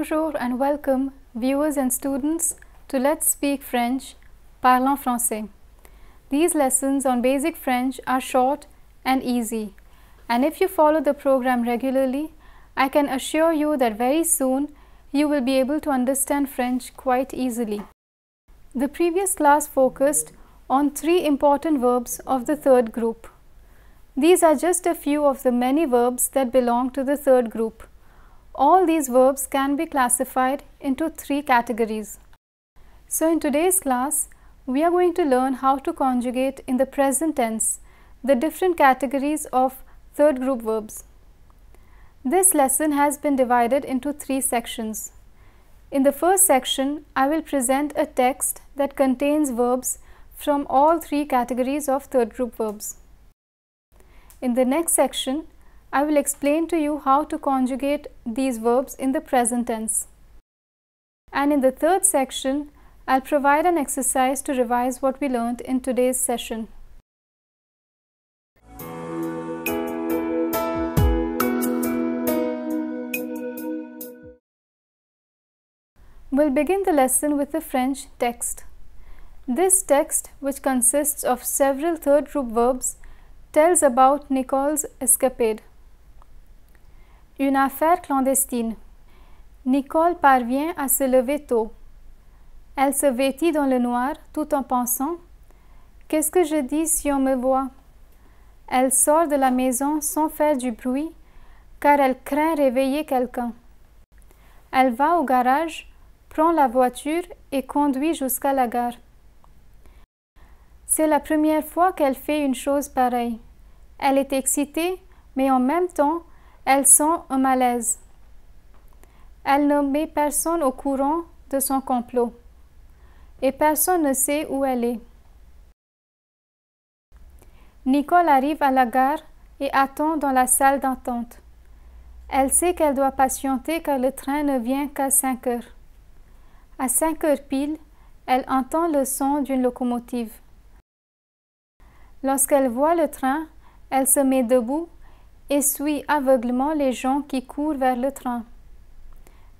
Bonjour and welcome viewers and students to Let's Speak French, Parlons Français. These lessons on basic French are short and easy, and if you follow the program regularly, I can assure you that very soon you will be able to understand French quite easily. The previous class focused on 3 important verbs of the third group. These are just a few of the many verbs that belong to the third group. All these verbs can be classified into 3 categories. So in today's class, we are going to learn how to conjugate in the present tense the different categories of third group verbs. This lesson has been divided into 3 sections. In the first section, I will present a text that contains verbs from all 3 categories of third group verbs. In the next section, I will explain to you how to conjugate these verbs in the present tense. And in the third section, I'll provide an exercise to revise what we learned in today's session. We'll begin the lesson with the French text. This text, which consists of several third group verbs, tells about Nicole's escapade. Une affaire clandestine. Nicole parvient à se lever tôt. Elle se vêtit dans le noir tout en pensant « Qu'est-ce que je dis si on me voit ?» Elle sort de la maison sans faire du bruit car elle craint réveiller quelqu'un. Elle va au garage, prend la voiture et conduit jusqu'à la gare. C'est la première fois qu'elle fait une chose pareille. Elle est excitée, mais en même temps, elle sent un malaise. Elle ne met personne au courant de son complot. Et personne ne sait où elle est. Nicole arrive à la gare et attend dans la salle d'attente. Elle sait qu'elle doit patienter car le train ne vient qu'à 5 heures. À 5 heures pile, elle entend le son d'une locomotive. Lorsqu'elle voit le train, elle se met debout et suit aveuglément les gens qui courent vers le train.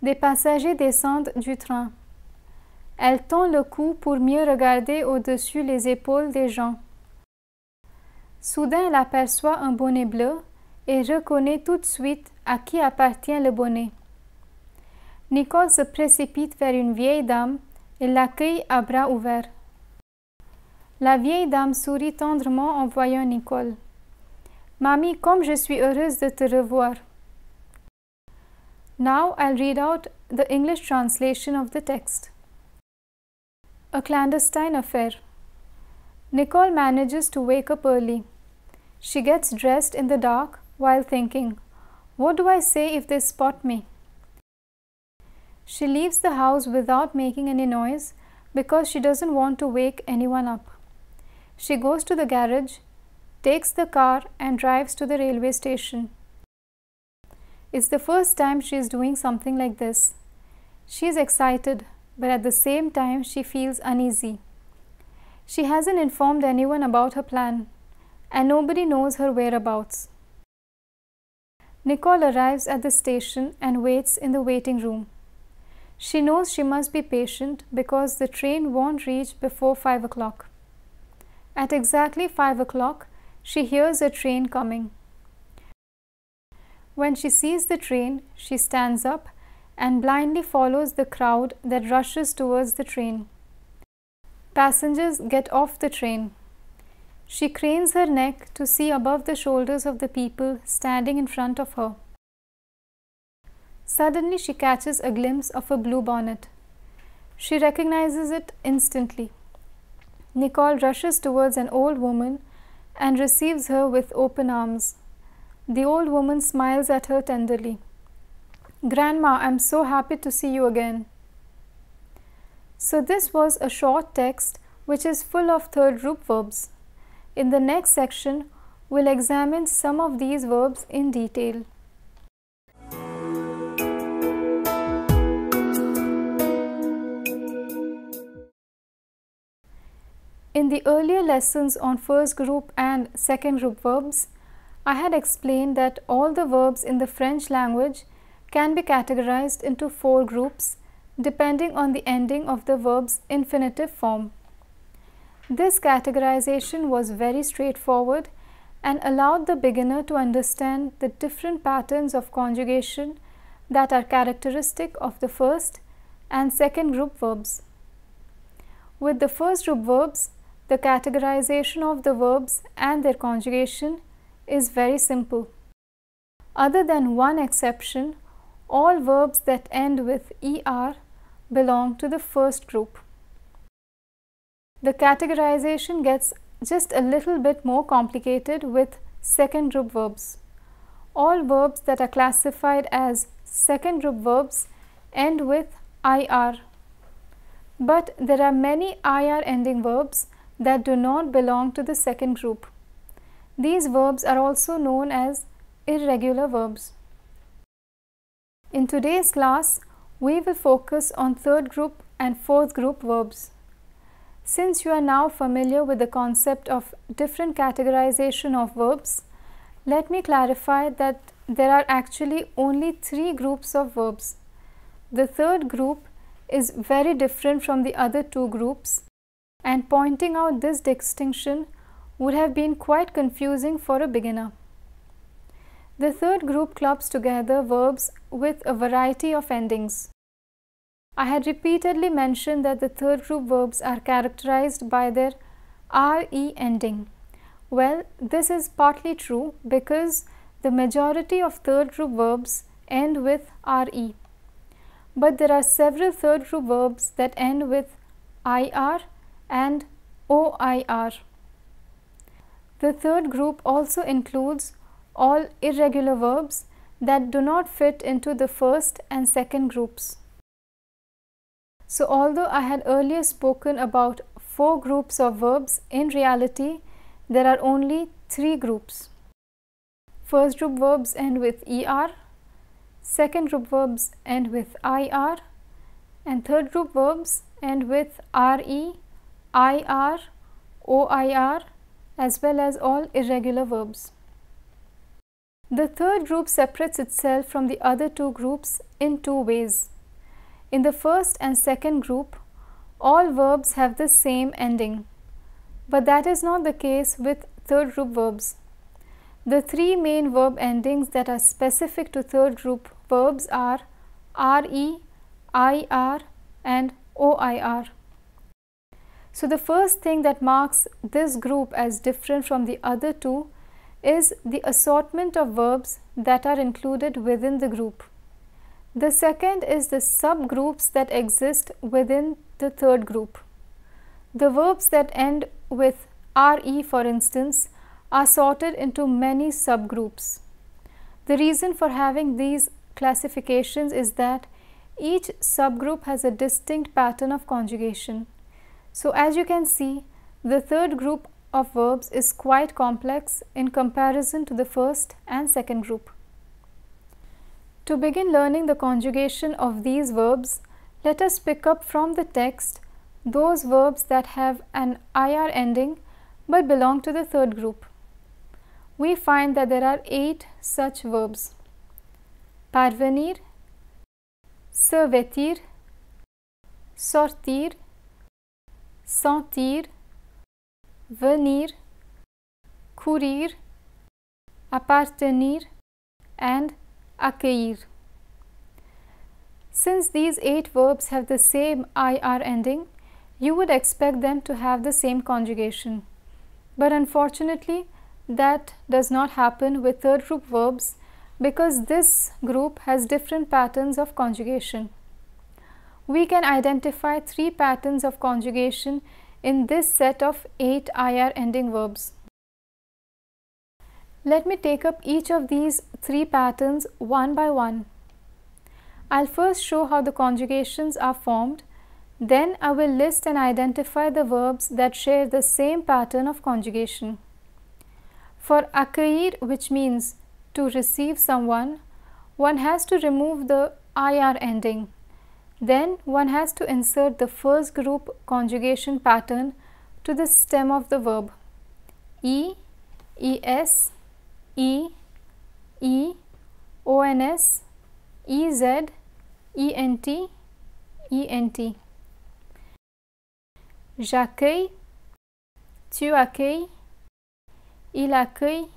Des passagers descendent du train. Elle tend le cou pour mieux regarder au-dessus les épaules des gens. Soudain, elle aperçoit un bonnet bleu et reconnaît tout de suite à qui appartient le bonnet. Nicole se précipite vers une vieille dame et l'accueille à bras ouverts. La vieille dame sourit tendrement en voyant Nicole. « Mamie, comme je suis heureuse de te revoir. » Now I'll read out the English translation of the text. A clandestine affair. Nicole manages to wake up early. She gets dressed in the dark while thinking, "What do I say if they spot me?" She leaves the house without making any noise because she doesn't want to wake anyone up. She goes to the garage, takes the car and drives to the railway station. It's the first time she is doing something like this. She is excited, but at the same time she feels uneasy. She hasn't informed anyone about her plan, and nobody knows her whereabouts. Nicole arrives at the station and waits in the waiting room. She knows she must be patient because the train won't reach before 5 o'clock. At exactly 5 o'clock, she hears a train coming. When she sees the train, she stands up and blindly follows the crowd that rushes towards the train. Passengers get off the train. She cranes her neck to see above the shoulders of the people standing in front of her. Suddenly, she catches a glimpse of a blue bonnet. She recognizes it instantly. Nicole rushes towards an old woman and receives her with open arms. The old woman smiles at her tenderly. "Grandma, I'm so happy to see you again." So this was a short text which is full of third group verbs. In the next section, we'll examine some of these verbs in detail. In the earlier lessons on first group and second group verbs, I had explained that all the verbs in the French language can be categorized into 4 groups depending on the ending of the verb's infinitive form. This categorization was very straightforward and allowed the beginner to understand the different patterns of conjugation that are characteristic of the first and second group verbs. With the first group verbs, the categorization of the verbs and their conjugation is very simple. Other than one exception, all verbs that end with er belong to the first group. The categorization gets just a little bit more complicated with second group verbs. All verbs that are classified as second group verbs end with ir. But there are many ir ending verbs that do not belong to the second group. These verbs are also known as irregular verbs. In today's class, we will focus on third group and fourth group verbs. Since you are now familiar with the concept of different categorization of verbs, let me clarify that there are actually only 3 groups of verbs. The third group is very different from the other 2 groups, and pointing out this distinction would have been quite confusing for a beginner. The third group clubs together verbs with a variety of endings. I had repeatedly mentioned that the third group verbs are characterized by their re ending. Well, this is partly true because the majority of third group verbs end with re. But there are several third group verbs that end with ir and oir. The third group also includes all irregular verbs that do not fit into the first and second groups. So although I had earlier spoken about 4 groups of verbs, in reality there are only 3 groups. First group verbs end with er, second group verbs end with ir, and third group verbs end with re, ir, oir, as well as all irregular verbs. The third group separates itself from the other 2 groups in 2 ways. In the first and second group, all verbs have the same ending, but that is not the case with third group verbs. The 3 main verb endings that are specific to third group verbs are re, ir, and oir. So the first thing that marks this group as different from the other 2 is the assortment of verbs that are included within the group. The second is the subgroups that exist within the third group. The verbs that end with re, for instance, are sorted into many subgroups. The reason for having these classifications is that each subgroup has a distinct pattern of conjugation. So as you can see, the third group of verbs is quite complex in comparison to the first and second group. To begin learning the conjugation of these verbs, let us pick up from the text those verbs that have an ir ending but belong to the third group. We find that there are 8 such verbs: parvenir, se vêtir, sortir, sentir, venir, courir, appartenir, and accueillir. Since these 8 verbs have the same ir ending, you would expect them to have the same conjugation. But unfortunately, that does not happen with third group verbs because this group has different patterns of conjugation. We can identify 3 patterns of conjugation in this set of 8 ir ending verbs. Let me take up each of these 3 patterns one by one. I'll first show how the conjugations are formed, then I will list and identify the verbs that share the same pattern of conjugation. For accueillir, which means to receive someone, one has to remove the ir ending. Then one has to insert the first group conjugation pattern to the stem of the verb: e, es, e, ons, EZ, ENT, ENT. J'accueille, tu accueilles, il accueille,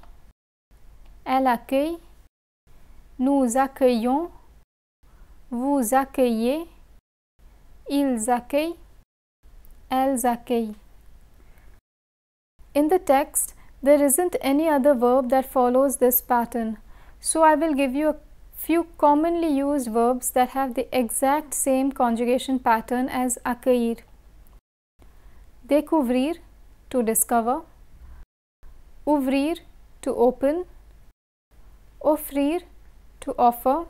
elle accueille, nous accueillons, vous accueillez, ils accueillent, elles accueillent. In the text, there isn't any other verb that follows this pattern, so I will give you a few commonly used verbs that have the exact same conjugation pattern as accueillir. Découvrir, to discover, ouvrir, to open, offrir, to offer,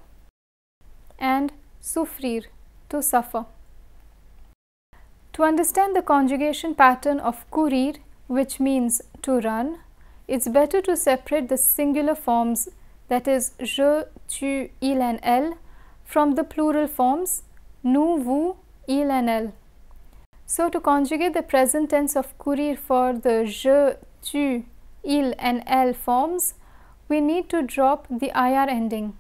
and souffrir, to suffer. To understand the conjugation pattern of courir, which means to run, it's better to separate the singular forms, that is je, tu, il and elle, from the plural forms nous, vous, il and elle. So to conjugate the present tense of courir for the je, tu, il and elle forms, we need to drop the ir ending.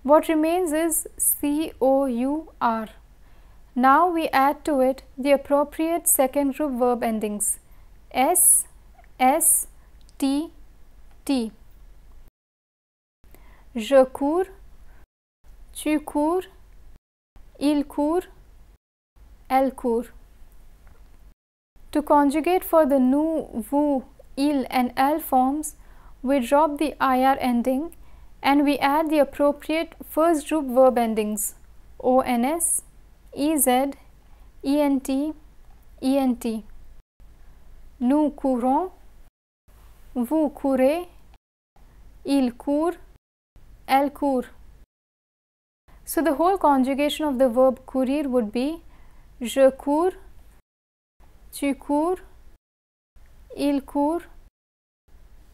What remains is cour. Now we add to it the appropriate second group verb endings s, t, t. Je cours, tu cours, il court, elle court. To conjugate for the nous, vous, il and elle forms, we drop the ir ending and we add the appropriate first group verb endings ons, ez, ent, ent. Nous courons, vous courez, il court, elle court. So the whole conjugation of the verb courir would be je cours, tu cours, il court,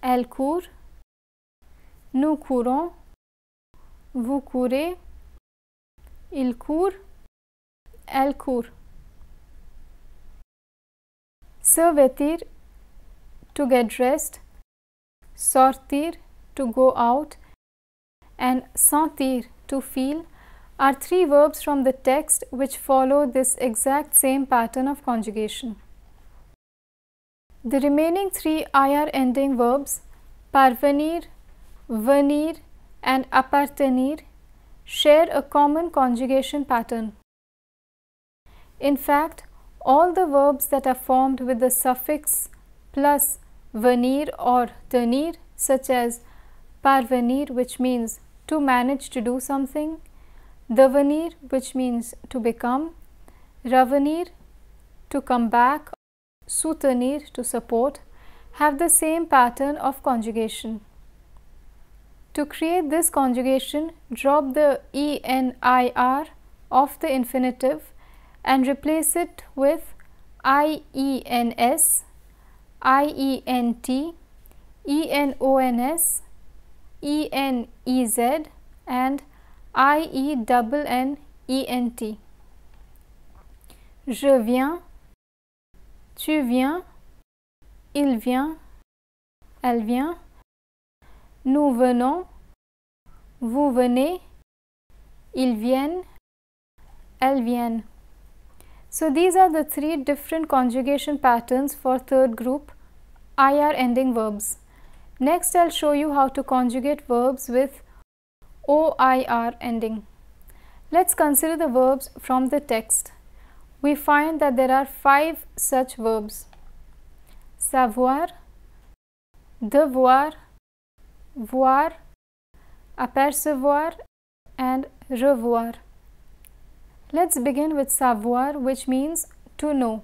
elle court, nous courons, vous courez, il court, elle court. Se vêtir, to get dressed, sortir, to go out, and sentir, to feel, are three verbs from the text which follow this exact same pattern of conjugation. The remaining three ir ending verbs, parvenir, venir, and appartenir, share a common conjugation pattern. In fact, all the verbs that are formed with the suffix plus venir or tenir, such as parvenir, which means to manage to do something, devenir, which means to become, revenir, to come back, soutenir, to support, have the same pattern of conjugation. To create this conjugation, drop the enir of the infinitive and replace it with iens, ient, enons, enez, and ienent. Je viens, tu viens, il vient, elle vient, nous venons, vous venez, ils viennent, elles viennent. So these are the three different conjugation patterns for third group ir ending verbs. Next, I'll show you how to conjugate verbs with oir ending. Let's consider the verbs from the text. We find that there are 5 such verbs: savoir, devoir, voir, apercevoir, and revoir. Let's begin with savoir, which means to know.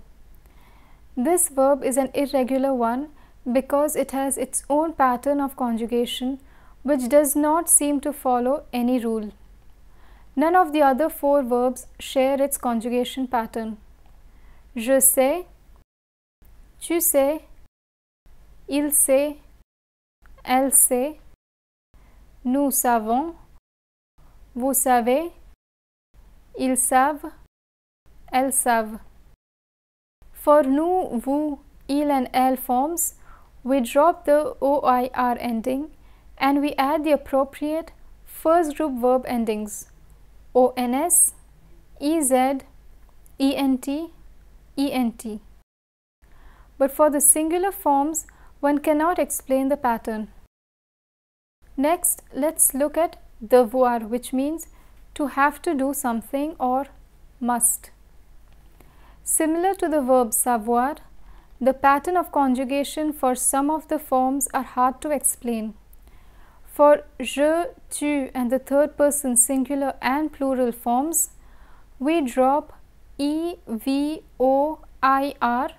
This verb is an irregular one because it has its own pattern of conjugation which does not seem to follow any rule. None of the other 4 verbs share its conjugation pattern. Je sais, tu sais, il sait, elle sait, nous savons, vous savez, ils savent, elles savent. For nous, vous, il and elle forms, we drop the oir ending and we add the appropriate first group verb endings ons, ez, ent, ent. But for the singular forms, one cannot explain the pattern. Next, let's look at devoir, which means to have to do something or must. Similar to the verb savoir, the pattern of conjugation for some of the forms are hard to explain. For je, tu and the third person singular and plural forms, we drop e, v, o, I, r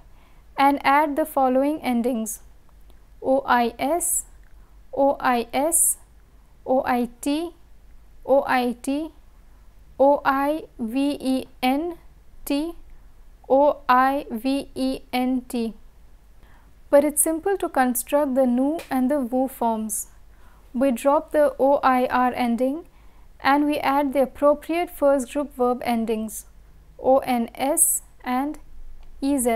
and add the following endings ois, ois, oit, oit, oivent, oivent. But it's simple to construct the nu and the vu forms. We drop the oir ending and we add the appropriate first group verb endings ons and ez.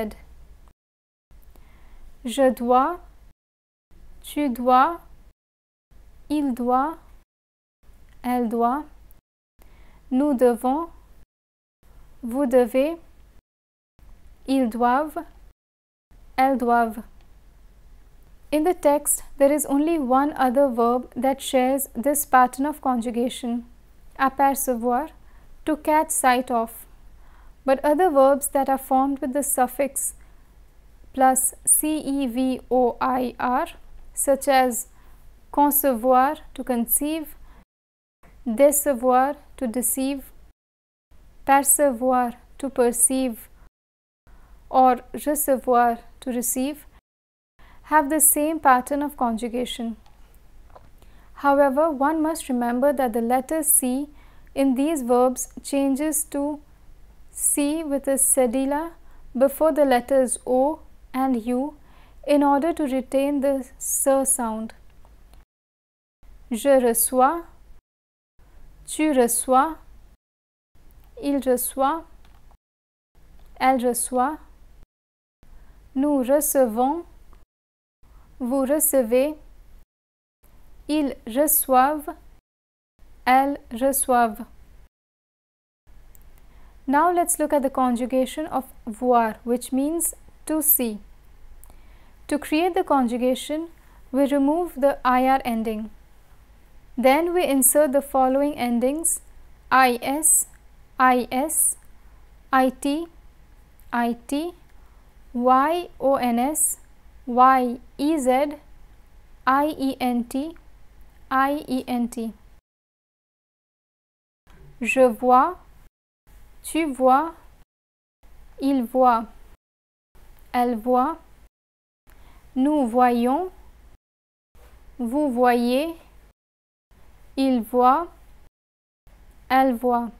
Je dois, tu dois, il doit, elle doit, nous devons, vous devez, ils doivent, elles doivent. In the text, there is only one other verb that shares this pattern of conjugation, apercevoir, to catch sight of. But other verbs that are formed with the suffix plus cevoir, such as concevoir, to conceive, décevoir, to deceive, percevoir, to perceive, or recevoir, to receive, have the same pattern of conjugation. However, one must remember that the letter C in these verbs changes to C with a cedilla before the letters O and U in order to retain the S sound. Je reçois, tu reçois, il reçoit, elle reçoit, nous recevons, vous recevez, ils reçoivent, elles reçoivent. Now let's look at the conjugation of voir, which means to see. To create the conjugation, we remove the ir ending. Then we insert the following endings is, it, it, yons, yez, ient, ient. Je vois, tu vois, il voit, elle voit, nous voyons, vous voyez, il voit, elle voit.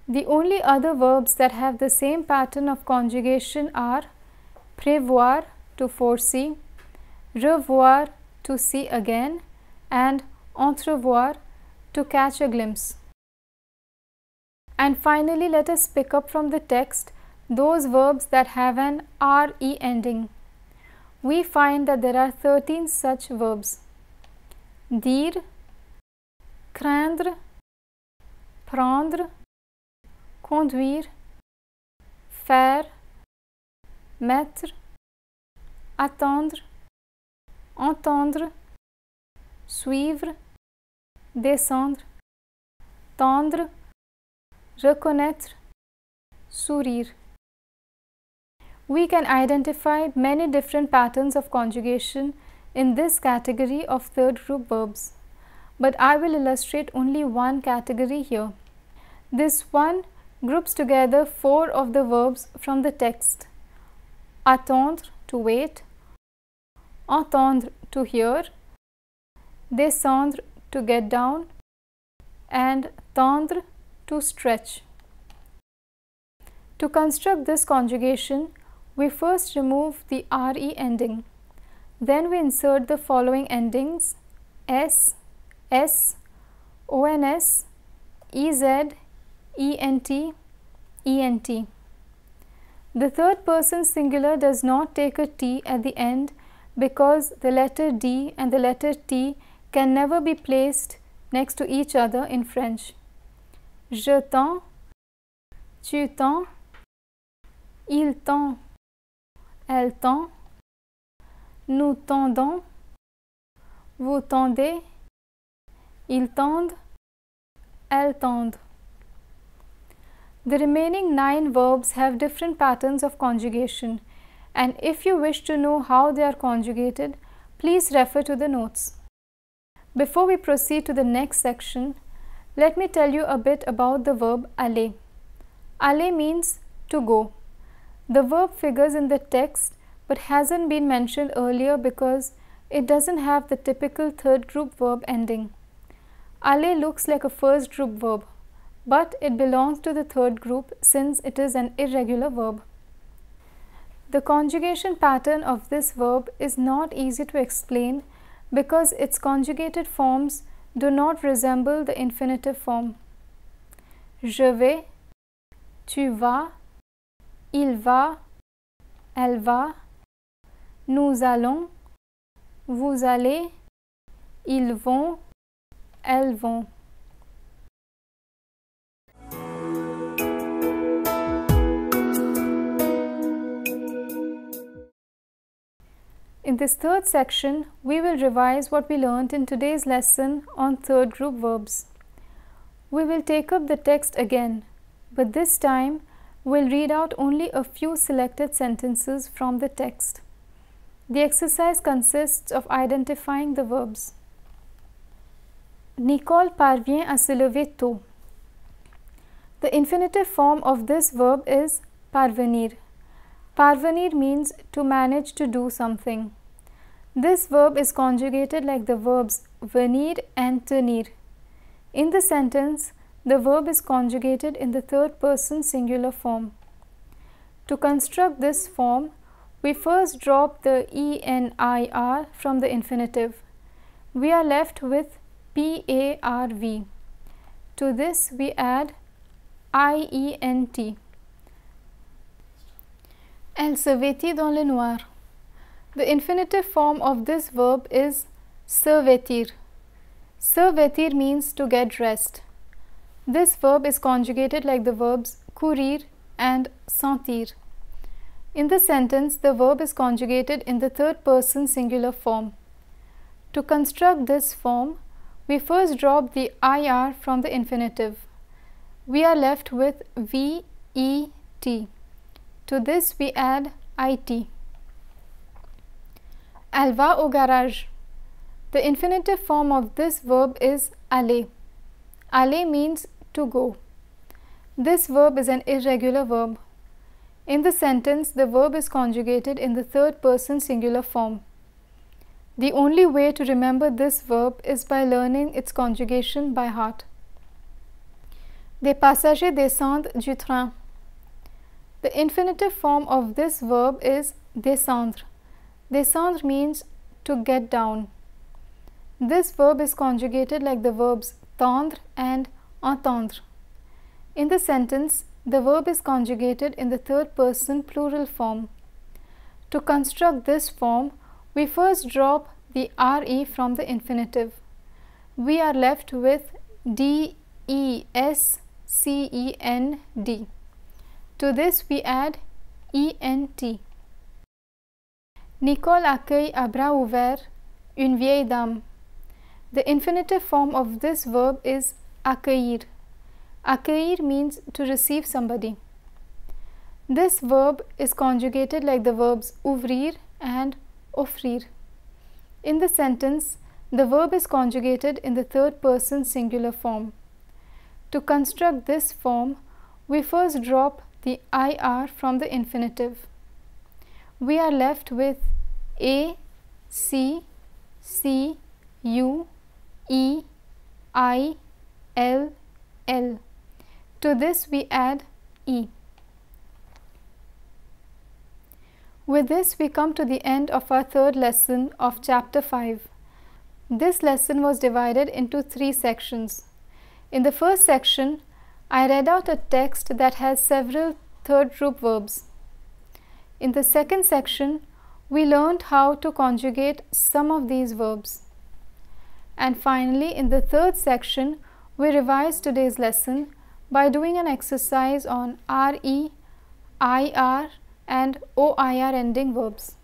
The only other verbs that have the same pattern of conjugation are prévoir, to foresee, revoir, to see again, and entrevoir, to catch a glimpse. And finally, let us pick up from the text those verbs that have an re ending. We find that there are 13 such verbs: dire, craindre, prendre, conduire, faire, mettre, attendre, entendre, suivre, descendre, tendre, reconnaître, sourire. We can identify many different patterns of conjugation in this category of third group verbs, but I will illustrate only one category here. This one groups together 4 of the verbs from the text: attendre, to wait, entendre, to hear, descendre, to get down, and tendre, to stretch. To construct this conjugation, we first remove the re ending. Then we insert the following endings: s, ons, ez, ent, ent. The third person singular does not take a t at the end because the letter d and the letter t can never be placed next to each other in French. Je tends, tu tends, il tend, elle tend, nous tendons, vous tendez, ils tendent, elles tendent. The remaining 9 verbs have different patterns of conjugation, and if you wish to know how they are conjugated, please refer to the notes. Before we proceed to the next section, let me tell you a bit about the verb aller. Aller means to go. The verb figures in the text but hasn't been mentioned earlier because it doesn't have the typical third group verb ending. Aller looks like a first group verb, but it belongs to the third group since it is an irregular verb. The conjugation pattern of this verb is not easy to explain because its conjugated forms do not resemble the infinitive form. Je vais, tu vas, il va, elle va, nous allons, vous allez, ils vont, elles vont. In this third section, we will revise what we learned in today's lesson on third group verbs. We will take up the text again, but this time we'll read out only a few selected sentences from the text. The exercise consists of identifying the verbs. Nicole parvient à se lever tôt. The infinitive form of this verb is parvenir. Parvenir means to manage to do something. This verb is conjugated like the verbs venir and tenir. In the sentence, the verb is conjugated in the third person singular form. To construct this form, we first drop the ENIR from the infinitive. We are left with PARV. To this, we add IENT. Elle se vêtit dans le noir. The infinitive form of this verb is se vêtir. Se vêtir means to get dressed. This verb is conjugated like the verbs courir and sentir. In the sentence, the verb is conjugated in the third person singular form. To construct this form, we first drop the IR from the infinitive. We are left with VET. To this, we add IT. Elle va au garage. The infinitive form of this verb is aller. Aller means to go. This verb is an irregular verb. In the sentence, the verb is conjugated in the third person singular form. The only way to remember this verb is by learning its conjugation by heart. Des passagers descendent du train. The infinitive form of this verb is descendre. Descendre means to get down. This verb is conjugated like the verbs tendre and entendre. In the sentence, the verb is conjugated in the third person plural form. To construct this form, we first drop the RE from the infinitive. We are left with DESCEND. To this, we add ENT. Nicole accueille à bras ouverts une vieille dame. The infinitive form of this verb is accueillir. Accueillir means to receive somebody. This verb is conjugated like the verbs ouvrir and offrir. In the sentence, the verb is conjugated in the third person singular form. To construct this form, we first drop the IR from the infinitive. We are left with A, C, C, U, E, I, L, L. To this, we add E. With this, we come to the end of our third lesson of Chapter 5. This lesson was divided into 3 sections. In the first section, I read out a text that has several third group verbs. In the second section, we learned how to conjugate some of these verbs. And finally, in the third section, we revise today's lesson by doing an exercise on RE, IR and OIR ending verbs.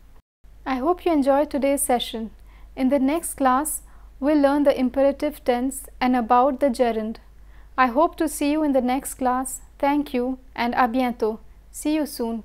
I hope you enjoyed today's session. In the next class, we'll learn the imperative tense and about the gerund. I hope to see you in the next class. Thank you and à bientôt. See you soon.